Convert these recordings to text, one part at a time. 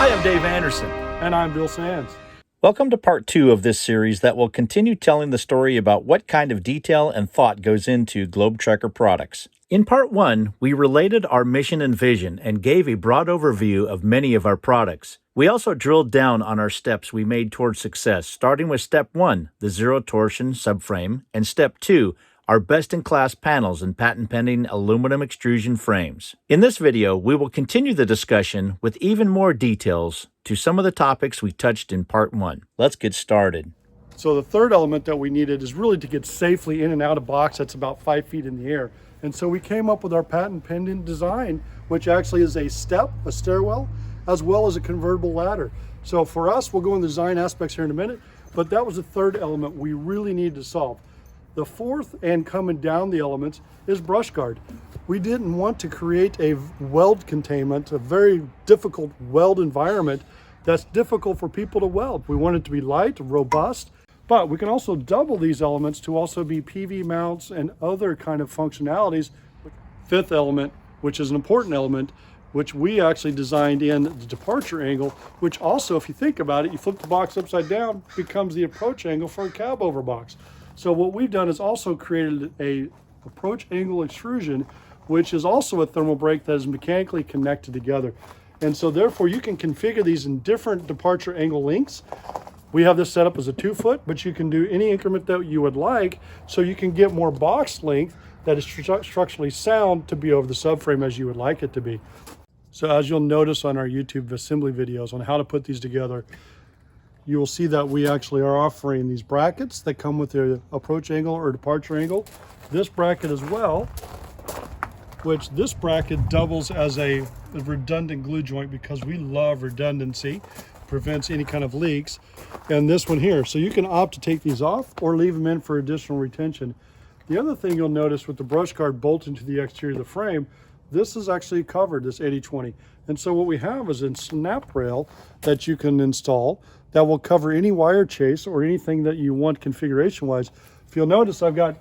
Hi, I'm Dave Anderson. And I'm Bill Sands. Welcome to part 2 of this series that will continue telling the story about what kind of detail and thought goes into Globe Trekker products. In part 1, we related our mission and vision and gave a broad overview of many of our products. We also drilled down on our steps we made towards success, starting with step 1, the zero torsion subframe, and step 2, our best-in-class panels and patent-pending aluminum extrusion frames. In this video, we will continue the discussion with even more details to some of the topics we touched in part 1. Let's get started. So the third element that we needed is really to get safely in and out of box that's about 5 feet in the air. And so we came up with our patent-pending design, which actually is a step, a stairwell, as well as a convertible ladder. So for us, we'll go into the design aspects here in a minute, but that was the third element we really needed to solve. The fourth, and coming down the elements, is brush guard. We didn't want to create a weld containment, a very difficult weld environment that's difficult for people to weld. We want it to be light, robust, but we can also double these elements to also be PV mounts and other kind of functionalities. Fifth element, which is an important element, which we actually designed in the departure angle, which also, if you think about it, you flip the box upside down, becomes the approach angle for a cab over box. So what we've done is also created a approach angle extrusion, which is also a thermal brake that is mechanically connected together. And so therefore you can configure these in different departure angle lengths. We have this set up as a 2 foot, but you can do any increment that you would like, so you can get more box length that is structurally sound to be over the subframe as you would like it to be. So as you'll notice on our YouTube assembly videos on how to put these together, you will see that we actually are offering these brackets that come with the approach angle or departure angle. This bracket as well, which this bracket doubles as a redundant glue joint because we love redundancy, prevents any kind of leaks. And this one here, so you can opt to take these off or leave them in for additional retention. The other thing you'll notice with the brush guard bolted into the exterior of the frame, this is actually covered, this 80/20. And so what we have is a snap rail that you can install that will cover any wire chase or anything that you want configuration wise. If you'll notice, I've got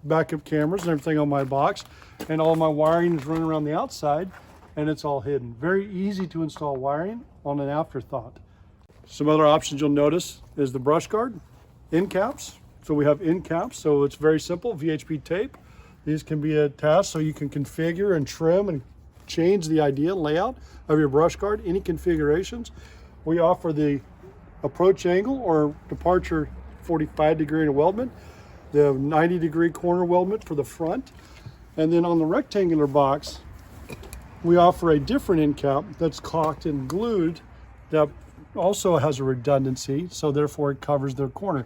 backup cameras and everything on my box, and all my wiring is running around the outside, and it's all hidden. Very easy to install wiring on an afterthought. Some other options you'll notice is the brush guard, end caps. So we have end caps, so it's very simple, VHP tape. These can be attached so you can configure and trim and change the ideal layout of your brush guard, any configurations. We offer the approach angle or departure 45-degree weldment, the 90-degree corner weldment for the front. And then on the rectangular box, we offer a different end cap that's caulked and glued that also has a redundancy, so therefore it covers their corner.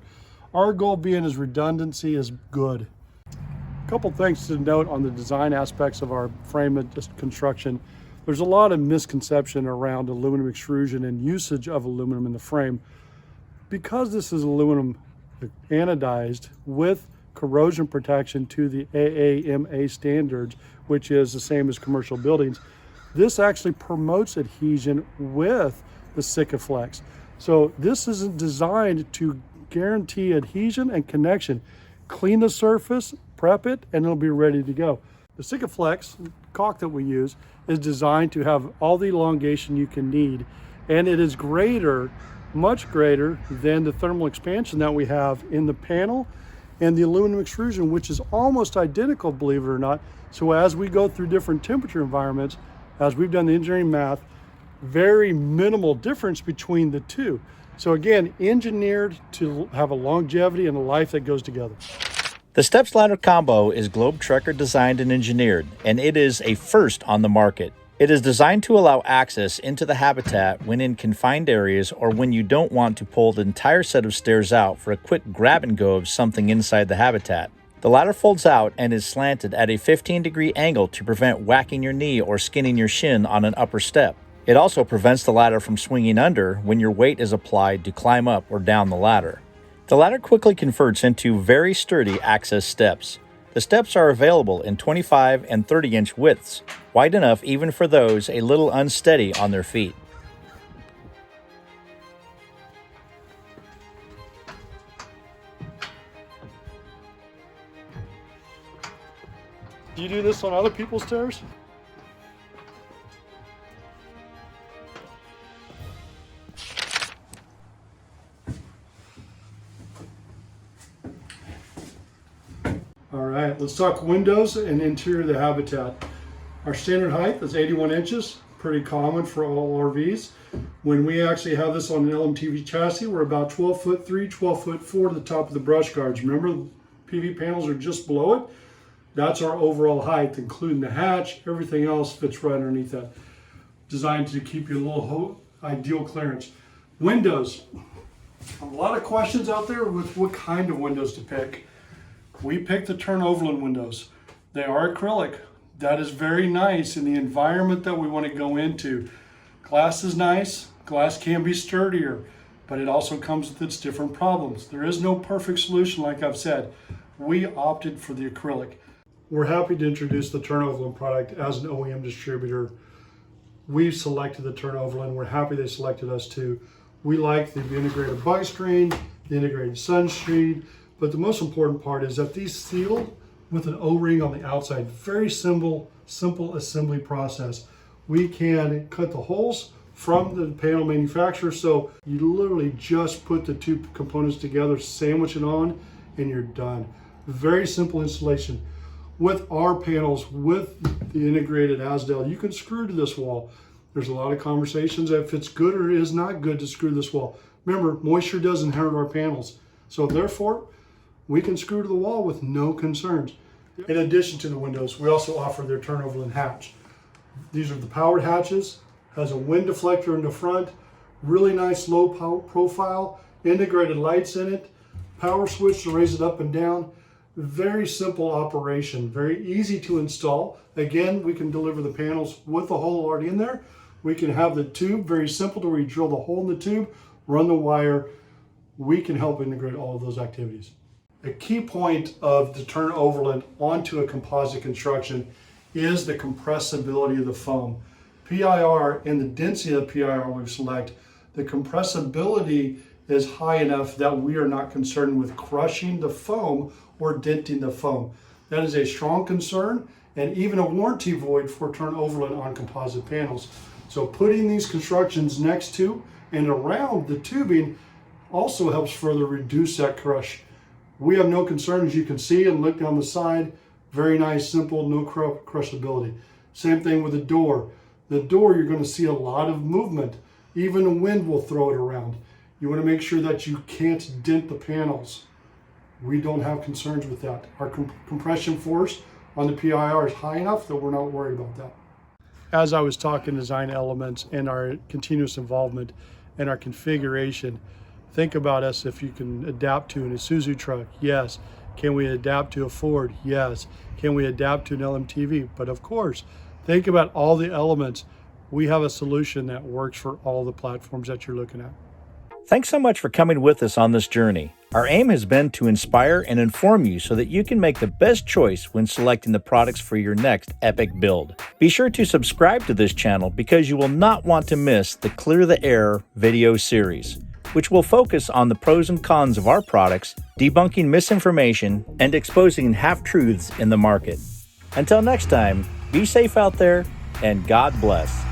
Our goal being is redundancy is good. A couple things to note on the design aspects of our frame construction. There's a lot of misconception around aluminum extrusion and usage of aluminum in the frame. Because this is aluminum anodized with corrosion protection to the AAMA standards, which is the same as commercial buildings, this actually promotes adhesion with the Sikaflex. So this is designed to guarantee adhesion and connection. Clean the surface, prep it, and it'll be ready to go. The Sikaflex caulk that we use is designed to have all the elongation you can need, and it is greater, much greater than the thermal expansion that we have in the panel and the aluminum extrusion, which is almost identical, believe it or not. So as we go through different temperature environments, as we've done the engineering math, very minimal difference between the two. So again, engineered to have a longevity and a life that goes together. The Steps Ladder combo is Globe Trekker designed and engineered, and it is a first on the market. It is designed to allow access into the habitat when in confined areas or when you don't want to pull the entire set of stairs out for a quick grab and go of something inside the habitat. The ladder folds out and is slanted at a 15-degree angle to prevent whacking your knee or skinning your shin on an upper step. It also prevents the ladder from swinging under when your weight is applied to climb up or down the ladder. The ladder quickly converts into very sturdy access steps. The steps are available in 25 and 30-inch widths, wide enough even for those a little unsteady on their feet. Do you do this on other people's stairs? All right, let's talk windows and interior of the habitat. Our standard height is 81 inches, pretty common for all RVs. When we actually have this on an LMTV chassis, we're about 12'3", 12'4" to the top of the brush guards. Remember, PV panels are just below it. That's our overall height, including the hatch. Everything else fits right underneath that. Designed to keep you a little ideal clearance. Windows. A lot of questions out there with what kind of windows to pick. We picked the Turn-Overland windows. They are acrylic. That is very nice in the environment that we want to go into. Glass is nice. Glass can be sturdier, but it also comes with its different problems. There is no perfect solution, like I've said. We opted for the acrylic. We're happy to introduce the Turn-Overland product as an OEM distributor. We selected the Turn-Overland. We're happy they selected us too. We like the integrated bug screen, the integrated sun screen, but the most important part is that these seal with an O-ring on the outside. Very simple assembly process. We can cut the holes from the panel manufacturer, so you literally just put the two components together, sandwich it on, and you're done. Very simple installation. With our panels, with the integrated Asdale, you can screw to this wall. There's a lot of conversations if it's good or is not good to screw this wall. Remember, moisture does inherit our panels, so therefore, we can screw to the wall with no concerns. In addition to the windows, we also offer their Turn-Overland hatch. These are the powered hatches, has a wind deflector in the front, really nice low power profile, integrated lights in it, power switch to raise it up and down. Very simple operation, very easy to install. Again, we can deliver the panels with the hole already in there. We can have the tube, very simple to where you drill the hole in the tube, run the wire. We can help integrate all of those activities. A key point of the Turn-Overland onto a composite construction is the compressibility of the foam. PIR and the density of PIR we select, the compressibility is high enough that we are not concerned with crushing the foam or denting the foam. That is a strong concern and even a warranty void for Turn-Overland on composite panels. So putting these constructions next to and around the tubing also helps further reduce that crush. We have no concern, as you can see and look down the side. Very nice, simple, no crushability. Same thing with the door. The door, you're going to see a lot of movement. Even the wind will throw it around. You want to make sure that you can't dent the panels. We don't have concerns with that. Our compression force on the PIR is high enough that we're not worried about that. As I was talking design elements and our continuous involvement and our configuration, think about us if you can adapt to an Isuzu truck. Yes. Can we adapt to a Ford? Yes. Can we adapt to an LMTV? But of course, think about all the elements. We have a solution that works for all the platforms that you're looking at. Thanks so much for coming with us on this journey. Our aim has been to inspire and inform you so that you can make the best choice when selecting the products for your next epic build. Be sure to subscribe to this channel because you will not want to miss the Clear the Air video series, which will focus on the pros and cons of our products, debunking misinformation, and exposing half-truths in the market. Until next time, be safe out there, and God bless.